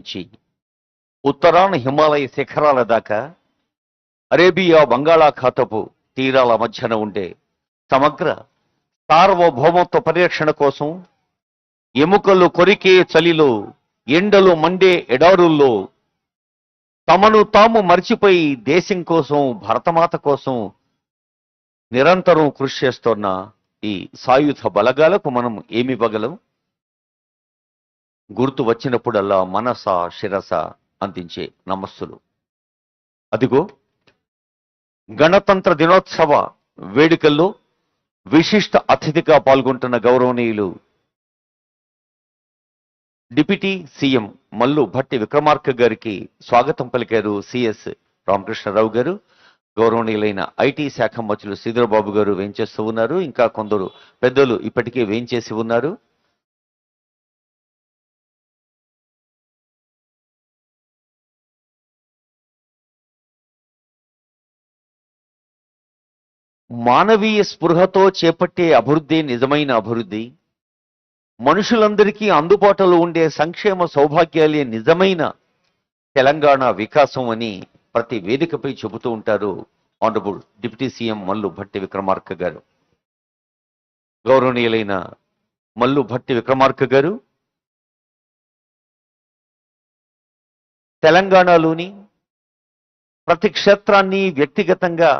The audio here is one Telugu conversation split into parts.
నుంచి ఉత్తరాన హిమాలయ శిఖరాల దాకా అరేబియా బంగాళాఖాతపు తీరాల మధ్యన ఉండే సమగ్ర సార్వభౌమత్వ పరిరక్షణ కోసం ఎముకలు కొరికే చలిలో ఎండలు మండే ఎడారుల్లో తమను తాము మర్చిపోయి దేశం కోసం భరతమాత కోసం నిరంతరం కృషి చేస్తున్న ఈ సాయుధ బలగాలకు మనం ఏమి ఇవ్వగలం? గుర్తు వచ్చినప్పుడల్లా మనస శిరస అందించే నమస్సులు. అదిగో గణతంత్ర దినోత్సవ వేడుకల్లో విశిష్ట అతిథిగా పాల్గొంటున్న గౌరవనీయులు డిప్యూటీ సీఎం మల్లు భట్టి విక్రమార్క గారికి స్వాగతం పలికారు సిఎస్ రామకృష్ణారావు గారు. గౌరవనీయులైన ఐటీ శాఖ మంత్రులు శ్రీధరబాబు గారు వేంచేస్తూ ఉన్నారు. ఇంకా కొందరు పెద్దలు ఇప్పటికే వేంచేసి ఉన్నారు. మానవీయ స్పృహతో చేపట్టే అభివృద్ధి నిజమైన అభివృద్ధి. మనుషులందరికీ అందుబాటులో ఉండే సంక్షేమ సౌభాగ్యాలే నిజమైన తెలంగాణ వికాసం అని ప్రతి వేదికపై చెబుతూ ఉంటారు honourable deputy CM Mallu Bhatti Vikramarka గారు. గౌరవనీయులైన మల్లు భట్టి విక్రమార్క గారు తెలంగాణలోని ప్రతి క్షేత్రాన్ని వ్యక్తిగతంగా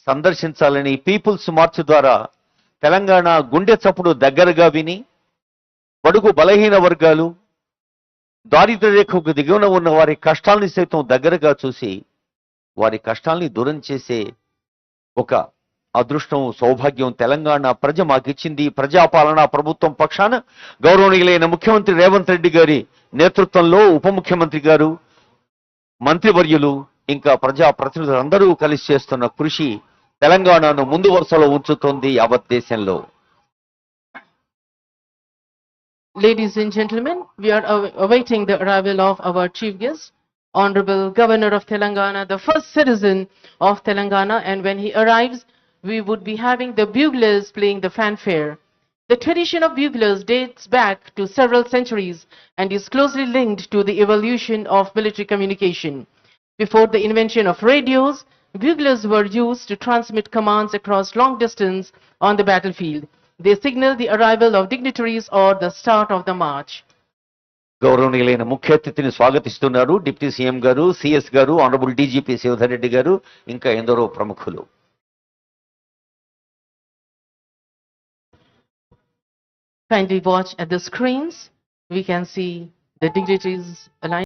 సందర్శించాలని పీపుల్స్ మార్చ్ ద్వారా తెలంగాణ గుండె చప్పుడు దగ్గరగా విని బడుగు బలహీన వర్గాలు దారిద్ర్య రేఖకు దిగువన ఉన్న వారి కష్టాల్ని సైతం దగ్గరగా చూసి వారి కష్టాల్ని దూరం చేసే ఒక అదృష్టం సౌభాగ్యం తెలంగాణ ప్రజ మాకిచ్చింది. ప్రజాపాలన ప్రభుత్వం పక్షాన గౌరవనీయులైన ముఖ్యమంత్రి రేవంత్ రెడ్డి గారి నేతృత్వంలో ఉప ముఖ్యమంత్రి గారు, మంత్రివర్యులు, ఇంకా ప్రజా ప్రతినిధులందరూ కలిసి చేస్తున్న కృషి తెలంగాణను ముందు వరుసలో ఉంచుతోంది యావత్ దేశంలో. Ladies and gentlemen, we are awaiting the arrival of our chief guest, Honorable Governor of Telangana, the first citizen of Telangana, and when he arrives, we would be having the buglers playing the fanfare. The tradition of buglers dates back to several centuries and is closely linked to the evolution of military communication. Before the invention of radios, buglers were used to transmit commands across long distance on the battlefield. They signal the arrival of dignitaries or the start of the march. గౌరవనీయులైన ముఖ్య అతిథిని స్వాగతిస్తున్నారు డిప్యూటీ సీఎం గారు, సిఎస్ గారు, ఆనరబుల్ డీజీపీ శివధర్ రెడ్డి గారు, ఇంకా ఎందరో ప్రముఖులు. Kindly watch at the screens. We can see the dignitaries aligned.